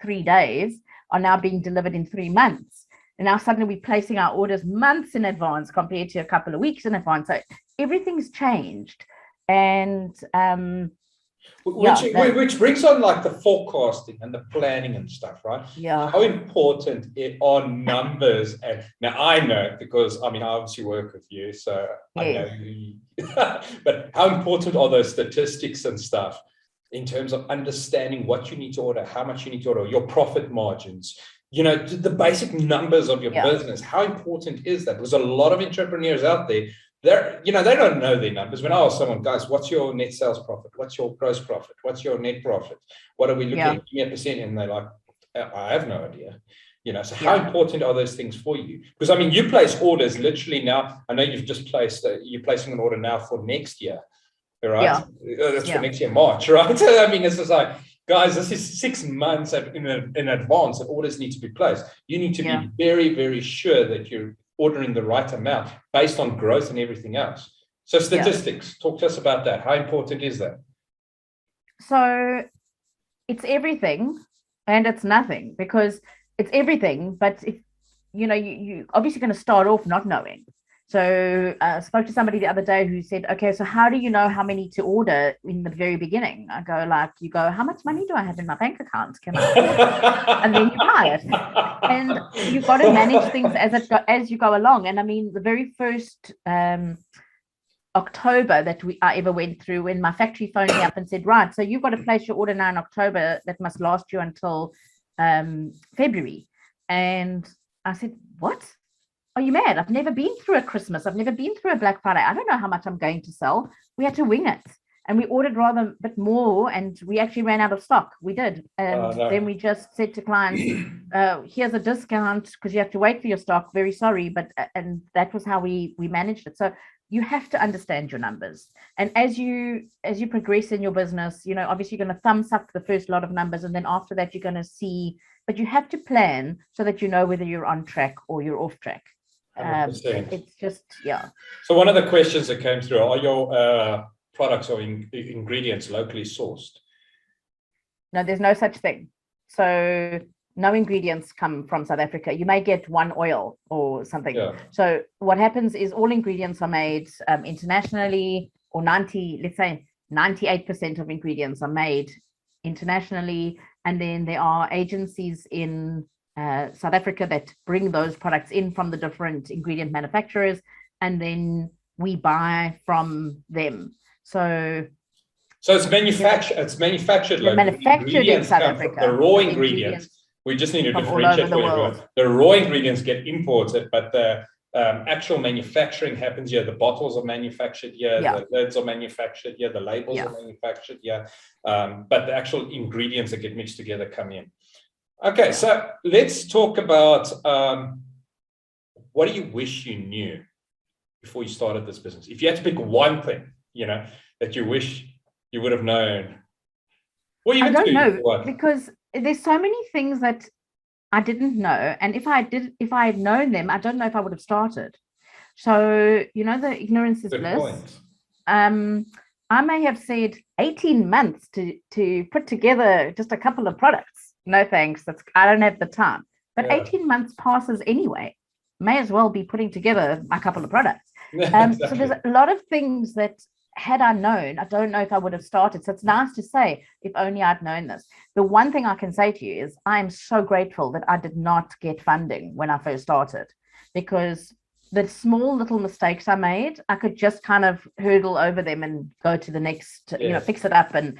3 days are now being delivered in 3 months. And now suddenly we're placing our orders months in advance compared to a couple of weeks in advance. So everything's changed. And which brings on like the forecasting and the planning and stuff, right? Yeah. How important are numbers? And now I know, because I obviously work with you, so I know you. But how important are those statistics and stuff in terms of understanding what you need to order, how much you need to order, your profit margins, the basic numbers of your business? How important is that? There's a lot of entrepreneurs out there. They don't know their numbers. When I ask someone, guys, what's your net sales profit? What's your gross profit? What's your net profit? What are we looking at? Give me a percent. And they're like, I have no idea. So how important are those things for you? Because you place orders literally now. I know you've just you're placing an order now for next year, right? That's for next year, March, right? It's just like, guys, this is 6 months in advance that orders need to be placed. You need to be very, very sure that you're ordering the right amount based on growth and everything else. So statistics, talk to us about that. How important is that? So it's everything and it's nothing, because it's everything, but if you obviously going to start off not knowing. So I spoke to somebody the other day who said, okay, so how do you know how many to order in the very beginning? I go, how much money do I have in my bank account? Can I order? And then you buy it. And you've got to manage things as you go along. And the very first October that I ever went through, when my factory phoned me up and said, right, so you've got to place your order now in October that must last you until February. And I said, what? Are you mad? I've never been through a Christmas. I've never been through a Black Friday. I don't know how much I'm going to sell. We had to wing it. And we ordered rather a bit more, and we actually ran out of stock. We did. And then we just said to clients, here's a discount because you have to wait for your stock. Very sorry. And that was how we managed it. So you have to understand your numbers. And as you progress in your business, obviously you're going to thumbs up the first lot of numbers. And then after that, you're going to see, but you have to plan so that you know whether you're on track or you're off track. It's just, So one of the questions that came through, are your products or ingredients locally sourced? No, there's no such thing. So no ingredients come from South Africa. You may get one oil or something. So what happens is all ingredients are made internationally, or 98% of ingredients are made internationally. And then there are agencies in South Africa that bring those products in from the different ingredient manufacturers, and then we buy from them. So So it's manufactured. It's manufactured. They're manufactured in South Africa. The raw ingredients. We just need to differentiate for everyone. The raw ingredients get imported, but the actual manufacturing happens here. The bottles are manufactured here. The lids are manufactured here. The labels are manufactured here. But the actual ingredients that get mixed together come in. Okay, so let's talk about what do you wish you knew before you started this business? If you had to pick one thing, that you wish you would have known. I don't know, because there's so many things that I didn't know. And if I had known them, I don't know if I would have started. So, the ignorance is bliss. I may have said 18 months to put together just a couple of products. No, thanks. I don't have the time. But 18 months passes anyway. May as well be putting together a couple of products. Exactly. So there's a lot of things that, had I known, I don't know if I would have started. So it's nice to say, if only I'd known this. The one thing I can say to you is I'm so grateful that I did not get funding when I first started, because the small little mistakes I made, I could just kind of hurdle over them and go to the next, fix it up and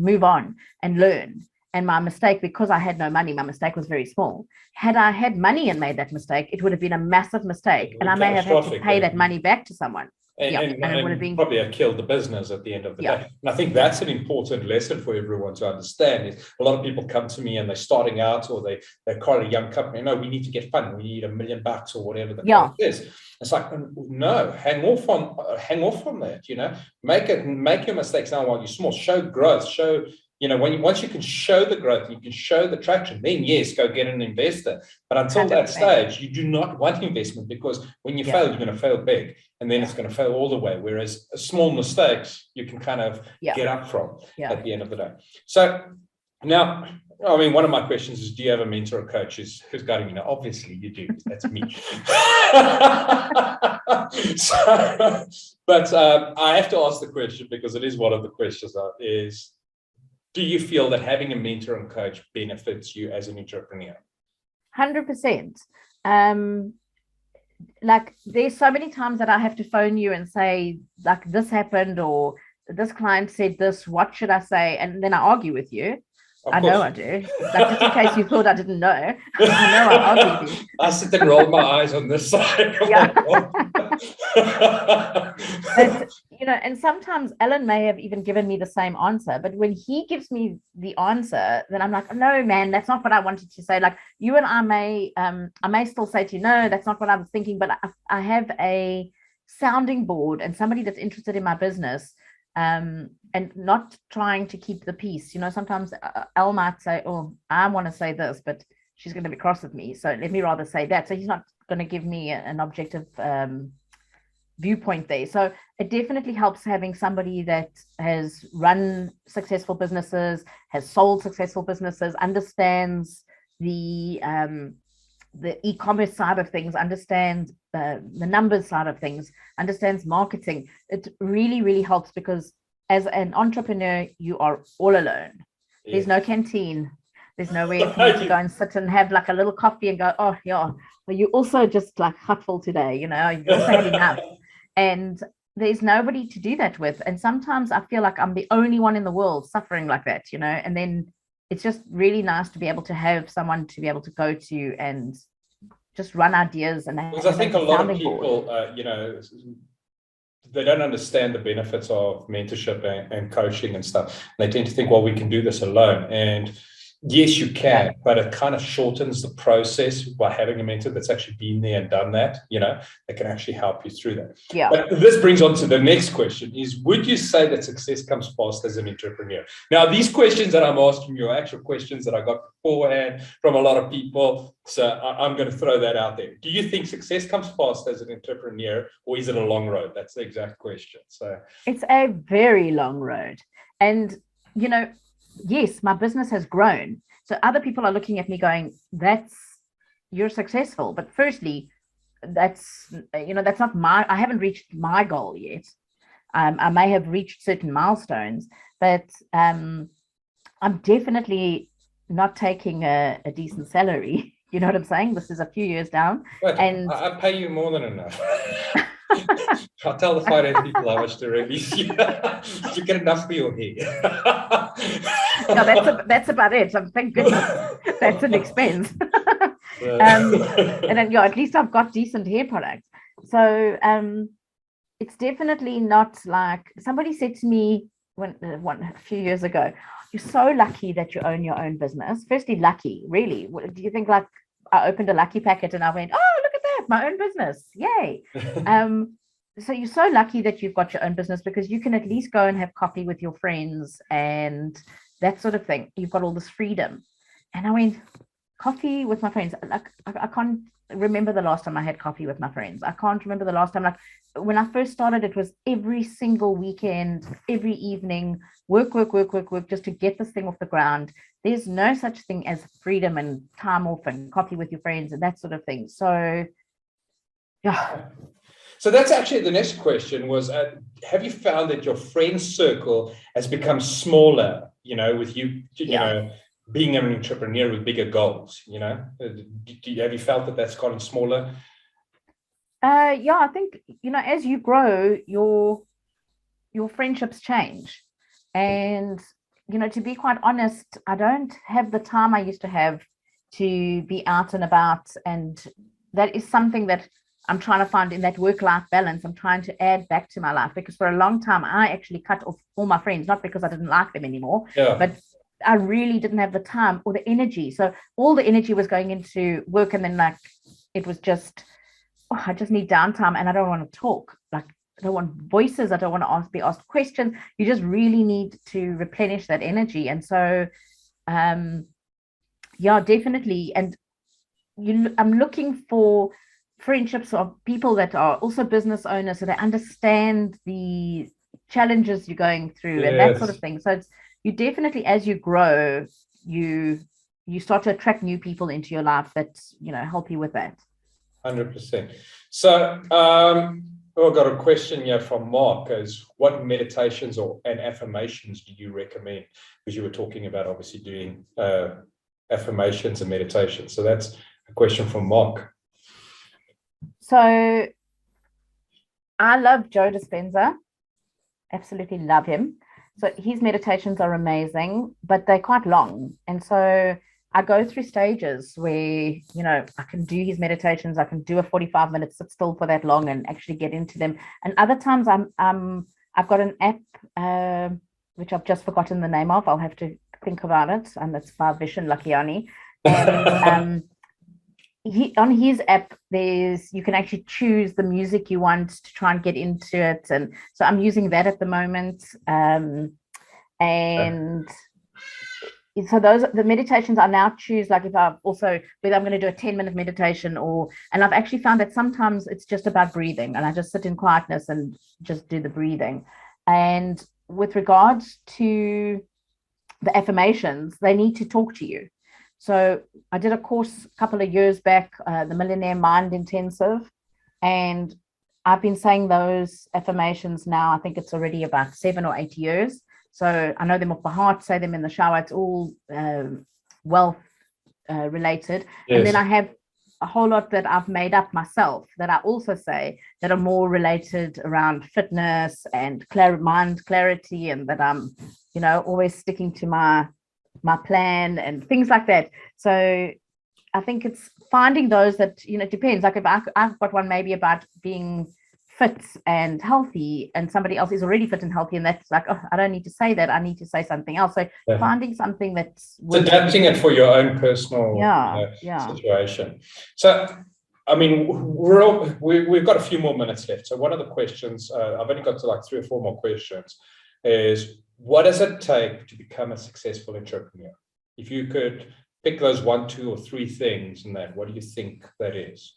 move on and learn. And my mistake, because I had no money, my mistake was very small. Had I had money and made that mistake, it would have been a massive mistake. And I may have had to pay that money back to someone. And it would have been probably have killed the business at the end of the day. And I think that's an important lesson for everyone to understand. Is a lot of people come to me and they're starting out, or they're quite a young company. No, we need to get funding. We need $1 million or whatever the cost is. It's like, no, hang off on that. Make your mistakes now while you're small. Show growth. Show. Once you can show the growth, you can show the traction, then yes, go get an investor. But until that stage, you do not want investment, because when you fail, you're going to fail big, and then it's going to fail all the way. Whereas small mistakes, you can kind of get up from at the end of the day. So now, one of my questions is, do you have a mentor or coach who's guiding you? Now, obviously you do. That's me. But I have to ask the question, because it is one of the questions is, do you feel that having a mentor and coach benefits you as an entrepreneur? 100%. Like, there's so many times that I have to phone you and say, like, this happened, or this client said this, what should I say? And then I argue with you. I know I do. Like, just in case you thought I didn't know, I know I argue with you. I sit and roll my eyes on this side. And sometimes Alan may have even given me the same answer, but when he gives me the answer, then I'm like, no, man, that's not what I wanted to say. Like, you and I may still say to you, no, that's not what I was thinking, but I have a sounding board and somebody that's interested in my business, and not trying to keep the peace. Sometimes Al might say, oh, I want to say this, but she's going to be cross with me, so let me rather say that. So he's not going to give me an objective viewpoint there. So it definitely helps having somebody that has run successful businesses, has sold successful businesses, understands the e-commerce side of things, understands the numbers side of things, understands marketing. It really, really helps, because as an entrepreneur, you are all alone. There's no canteen. There's nowhere for you to go and sit and have like a little coffee and go, oh yeah, well, you also just like hutful today, you also had enough. And there's nobody to do that with. And sometimes I feel like I'm the only one in the world suffering like that, and then it's just really nice to be able to have someone to be able to go to and just run ideas. And because I think a lot of people, they don't understand the benefits of mentorship and coaching and stuff. They tend to think, well, we can do this alone. And yes, you can, but it kind of shortens the process by having a mentor that's actually been there and done that, that can actually help you through that. Yeah. But this brings on to the next question is, would you say that success comes fast as an entrepreneur? Now, these questions that I'm asking you are actual questions that I got beforehand from a lot of people. So I'm going to throw that out there. Do you think success comes fast as an entrepreneur, or is it a long road? That's the exact question. So it's a very long road. And, yes, my business has grown. So other people are looking at me going, you're successful. But firstly, that's not I haven't reached my goal yet. I may have reached certain milestones, but I'm definitely not taking a decent salary. You know what I'm saying? This is a few years down. But and I pay you more than enough. I'll tell the finance people how much to release you. You get enough for your hair. No, that's about it. Thank goodness that's an expense. And then at least I've got decent hair products. So it's definitely not like somebody said to me a few years ago, you're so lucky that you own your own business. Firstly, lucky, really. Do you think like I opened a lucky packet and I went, oh, look at that, my own business. Yay. So you're so lucky that you've got your own business because you can at least go and have coffee with your friends and that sort of thing. You've got all this freedom. And I went, coffee with my friends. Like I can't remember the last time I had coffee with my friends. I can't remember the last time. Like when I first started, it was every single weekend, every evening, work, just to get this thing off the ground. There's no such thing as freedom and time off and coffee with your friends and that sort of thing. So, yeah. So that's actually the next question was, have you found that your friend circle has become smaller, with you, being an entrepreneur with bigger goals, have you felt that that's gotten smaller? Yeah, I think, as you grow, your friendships change. And, to be quite honest, I don't have the time I used to have to be out and about. And that is something that I'm trying to find in that work-life balance. I'm trying to add back to my life because for a long time, I actually cut off all my friends, not because I didn't like them anymore, but I really didn't have the time or the energy. So all the energy was going into work. And then like, it was just, I just need downtime and I don't want to talk. Like, I don't want voices. I don't want to be asked questions. You just really need to replenish that energy. And so, yeah, definitely. And I'm looking for friendships of people that are also business owners, so they understand the challenges you're going through and that sort of thing. So it's, you definitely, as you grow, you start to attract new people into your life that help you with that. 100%. So I've got a question here from Mark: is what meditations and affirmations do you recommend? Because you were talking about obviously doing affirmations and meditation. So that's a question from Mark. So I love Joe Dispenza. Absolutely love him. So his meditations are amazing, but they're quite long. And so I go through stages where, I can do his meditations. I can do a 45-minute sit still for that long and actually get into them. And other times I've got an app, which I've just forgotten the name of. I'll have to think about it. And that's by Vishen Lakiani. And on his app, you can actually choose the music you want to try and get into it. And so I'm using that at the moment. And so the meditations I now choose, like if I've also, whether I'm going to do a 10-minute meditation and I've actually found that sometimes it's just about breathing and I just sit in quietness and just do the breathing. And with regards to the affirmations, they need to talk to you. So I did a course a couple of years back, the Millionaire Mind Intensive, and I've been saying those affirmations now, I think it's already about 7 or 8 years. So I know them off by heart, say them in the shower. It's all wealth related. Yes. And then I have a whole lot that I've made up myself that I also say that are more related around fitness and mind clarity, and that I'm, always sticking to my plan and things like that. So I think it's finding those that, it depends. Like if I've got one maybe about being fit and healthy and somebody else is already fit and healthy, and that's like, oh, I don't need to say that, I need to say something else. So finding something that's adapting it for your own personal situation. So I mean, we've got a few more minutes left. So one of the questions, I've only got to like 3 or 4 more questions, is what does it take to become a successful entrepreneur? If you could pick those 1, 2, or 3 things in that, what do you think that is?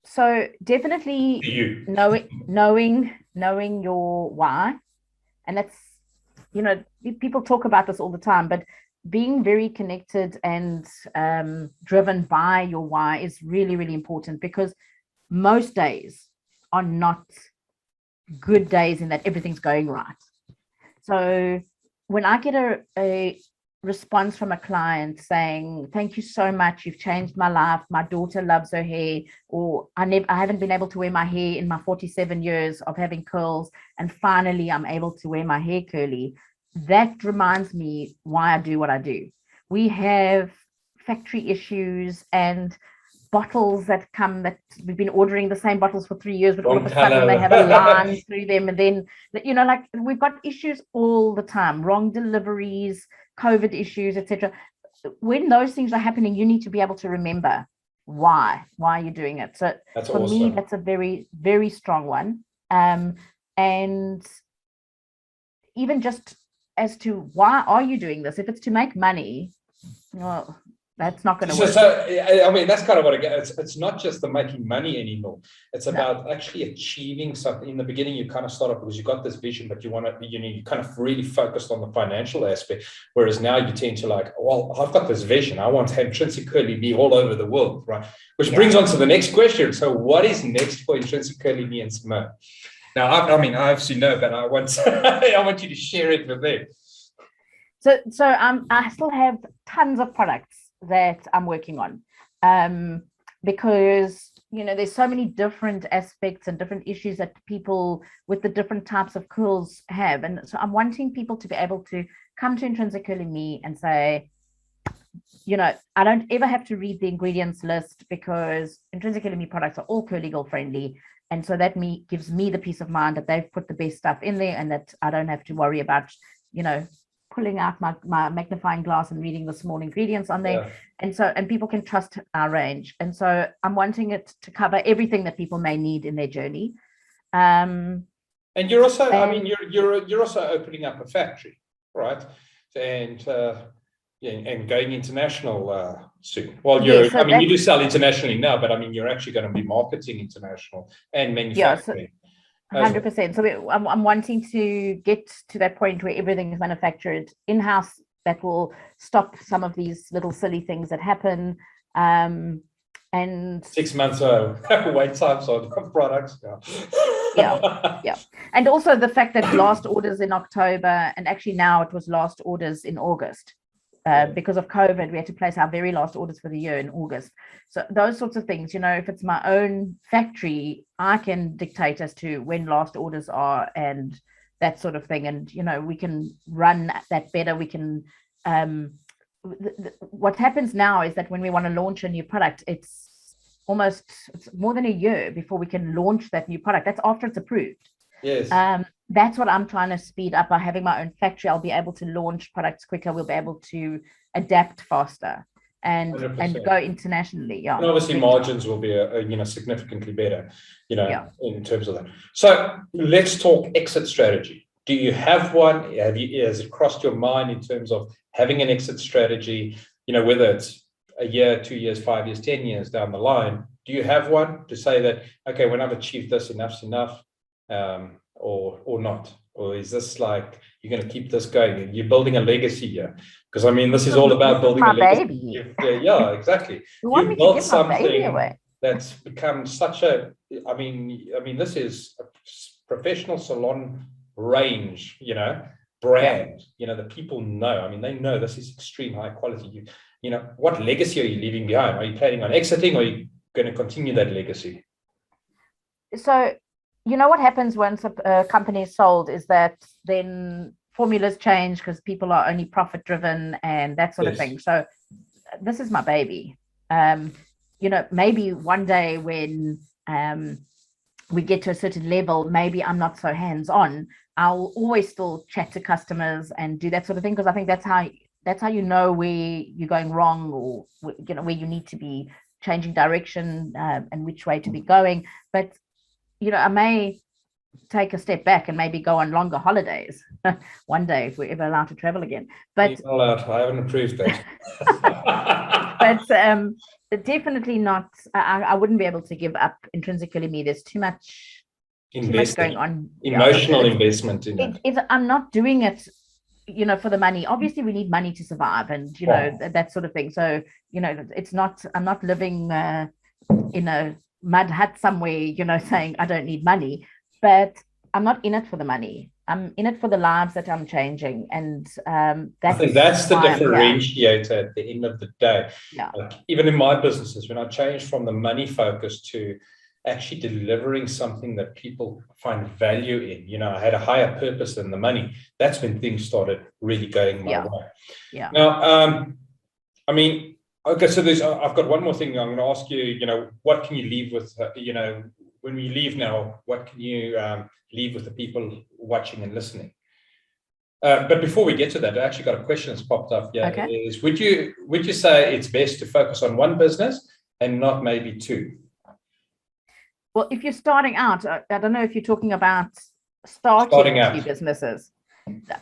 So definitely knowing your why. And that's, people talk about this all the time, but being very connected and driven by your why is really, really important, because most days are not good days in that everything's going right. So when I get response from a client saying, thank you so much, you've changed my life, my daughter loves her hair, or I haven't been able to wear my hair in my 47 years of having curls, and finally I'm able to wear my hair curly, that reminds me why I do what I do. We have factory issues and bottles that come that we've been ordering the same bottles for 3 years, but all of a sudden they have a line through them, and then like we've got issues all the time, wrong deliveries, COVID issues, etc. When those things are happening, you need to be able to remember why you're doing it. So That's for awesome. me, that's a very, very strong one. And even just as to why are you doing this? If it's to make money, well, that's not going to work. So, I mean, that's kind of what I get. It's not just the making money anymore. It's about actually achieving something. In the beginning, you kind of start off because you've got this vision, but you kind of really focused on the financial aspect. Whereas now you tend to like, well, I've got this vision. I want to have IntrinsiCurly Me all over the world, right? Which brings on to the next question. So what is next for IntrinsiCurly Me and Simonne? Now, I obviously know, but I want you to share it with them. So I still have tons of products that I'm working on, because there's so many different aspects and different issues that people with the different types of curls have, and so I'm wanting people to be able to come to IntrinsiCurly Me and say, I don't ever have to read the ingredients list, because IntrinsiCurly Me products are all curly girl friendly, and so that gives me the peace of mind that they've put the best stuff in there, and that I don't have to worry about pulling out my magnifying glass and reading the small ingredients on there. And people can trust our range. And so I'm wanting it to cover everything that people may need in their journey. And you're also, you're also opening up a factory, right? And going international soon. Well, you do sell internationally now, but you're actually going to be marketing international and manufacturing. 100%. So I'm wanting to get to that point where everything is manufactured in-house. That will stop some of these little silly things that happen. And 6 months wait times on products. Yeah. And also the fact that last orders in October, and actually now it was last orders in August. Because of COVID, we had to place our very last orders for the year in August. So those sorts of things, if it's my own factory, I can dictate as to when last orders are and that sort of thing. And, we can run that better. We can, what happens now is that when we want to launch a new product, it's more than a year before we can launch that new product. That's after it's approved. Yes. That's what I'm trying to speed up. By having my own factory, I'll be able to launch products quicker. We'll be able to adapt faster and 100%. and go internationally. And obviously margins will be significantly better, in terms of that. So let's talk exit strategy. Do you have one? Has it crossed your mind in terms of having an exit strategy? Whether it's a year, 2 years, 5 years, 10 years down the line. Do you have one to say that, okay, when I've achieved this, enough's enough? Or not? Or is this like you're going to keep this going? You're building a legacy here, because this is all about building a legacy. Yeah, exactly. You built something that's become such a. This is a professional salon range, brand. The people know. They know this is extreme high quality. What legacy are you leaving behind? Are you planning on exiting, or are you going to continue that legacy? So. What happens once a company is sold is that then formulas change because people are only profit driven and that sort of thing. So this is my baby. Maybe one day when we get to a certain level, maybe I'm not so hands-on. I'll always still chat to customers and do that sort of thing, because I think that's how you know where you're going wrong, or where you need to be changing direction and which way to be going. But I may take a step back and maybe go on longer holidays one day if we're ever allowed to travel again. But you're not allowed. I haven't approved that. But definitely not. I wouldn't be able to give up IntrinsiCurly Me. There's too much going on. Emotional investment in it. I'm not doing it, for the money. Obviously, we need money to survive, and that sort of thing. So it's not. I'm not living in a mud hut somewhere, saying I don't need money, but I'm not in it for the money. I'm in it for the lives that I'm changing, and I think that's the why I'm here. differentiator at the end of the day. Yeah. Like, even in my businesses, when I changed from the money focus to actually delivering something that people find value in, I had a higher purpose than the money. That's when things started really going my way. Yeah. Now, I mean, okay, so I've got one more thing I'm going to ask you. What can you leave with? When we leave now, what can you leave with the people watching and listening? But before we get to that, I actually got a question that's popped up. Yeah, okay. Is would you say it's best to focus on one business and not maybe two? Well, if you're starting out, I don't know if you're talking about starting two businesses.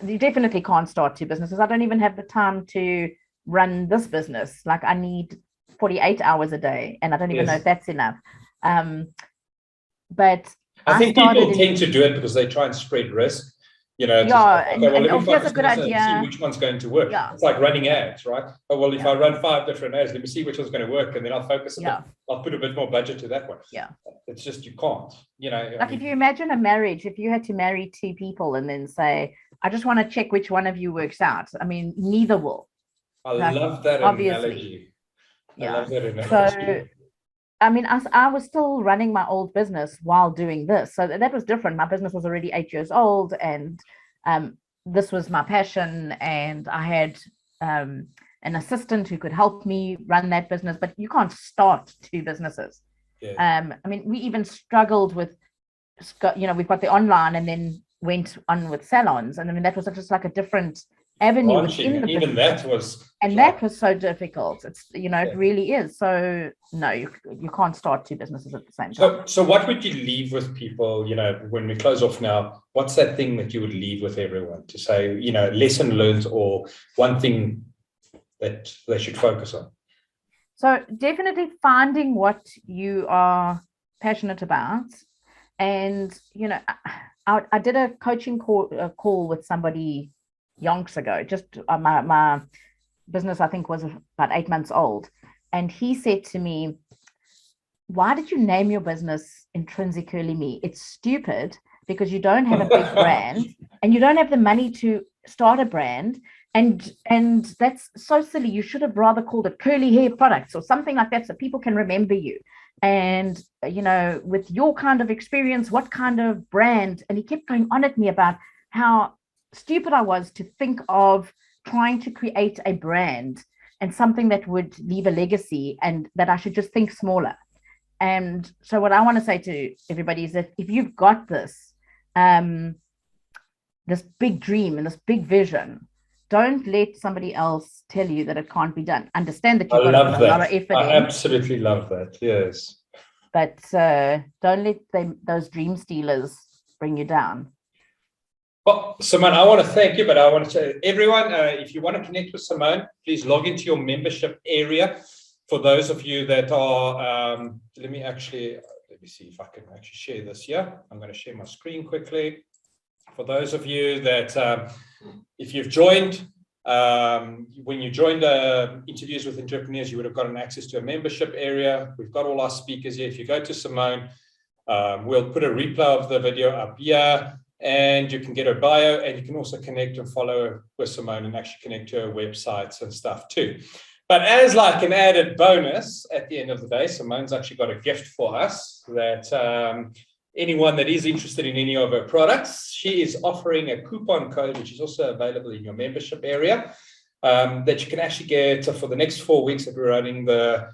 You definitely can't start two businesses. I don't even have the time to run this business. Like, I need 48 hours a day, and I don't even know if that's enough. But I think people tend to do it because they try and spread risk. Here's a good idea. See which one's going to work. Yeah. It's like running ads, right? Oh, well, if I run 5 different ads, let me see which one's going to work, and then I'll focus a bit. I'll put a bit more budget to that one. Yeah. It's just, you can't, Like, if you imagine a marriage, if you had to marry 2 people and then say, I just want to check which one of you works out. I mean, neither will. I love that analogy. Yeah. I love that analogy. So, I mean, I was still running my old business while doing this. So that was different. My business was already 8 years old, and this was my passion. And I had an assistant who could help me run that business. But you can't start 2 businesses. Yeah. I mean, we even struggled with, we've got the online and then went on with salons. And I mean, that was just like a different avenue within the even business. That was so difficult. It's it really is. So no, you can't start 2 businesses at the same time. So what would you leave with people, when we close off now? What's that thing that you would leave with everyone to say, lesson learned, or one thing that they should focus on? So definitely finding what you are passionate about. And I did a coaching call with somebody yonks ago. Just my business, I think, was about 8 months old, and he said to me, why did you name your business IntrinsiCurly Me? It's stupid because you don't have a big brand and you don't have the money to start a brand, and that's so silly. You should have rather called it Curly Hair Products or something like that, so people can remember you. And with your kind of experience, what kind of brand? And he kept going on at me about how stupid I was to think of trying to create a brand and something that would leave a legacy, and that I should just think smaller. And so what I want to say to everybody is that if you've got this this big dream and this big vision, don't let somebody else tell you that it can't be done. Understand that you've got to put a lot of effort in. I absolutely love that. Yes. But don't let those dream stealers bring you down. Well, Simonne, I want to thank you, but I want to say, everyone, if you want to connect with Simonne, please log into your membership area. For those of you that are, let me see if I can actually share this here. I'm going to share my screen quickly. For those of you that, if you've joined, when you joined Interviews with Entrepreneurs, you would have gotten access to a membership area. We've got all our speakers here. If you go to Simonne, we'll put a replay of the video up here, and you can get her bio, and you can also connect and follow with Simonne and actually connect to her websites and stuff too. But as like an added bonus, at the end of the day, Simonne's actually got a gift for us that anyone that is interested in any of her products, she is offering a coupon code, which is also available in your membership area, that you can actually get for the next 4 weeks that we're running the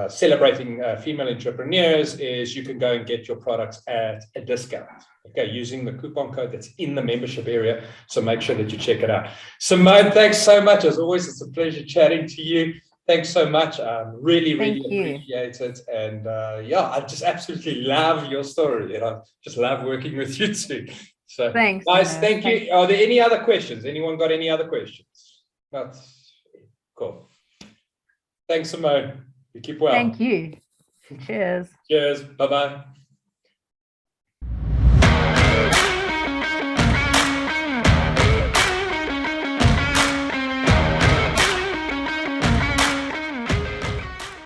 celebrating female entrepreneurs. Is you can go and get your products at a discount, okay, using the coupon code that's in the membership area. So make sure that you check it out. Simonne, thanks so much. As always, it's a pleasure chatting to you. Thanks so much. Really appreciate it. And I just absolutely love your story, and I just love working with you too. So thanks, guys, thank you. Are there any other questions? Anyone got any other questions? That's cool. Thanks, Simonne. You keep well. Thank you. Cheers. Cheers. Bye-bye.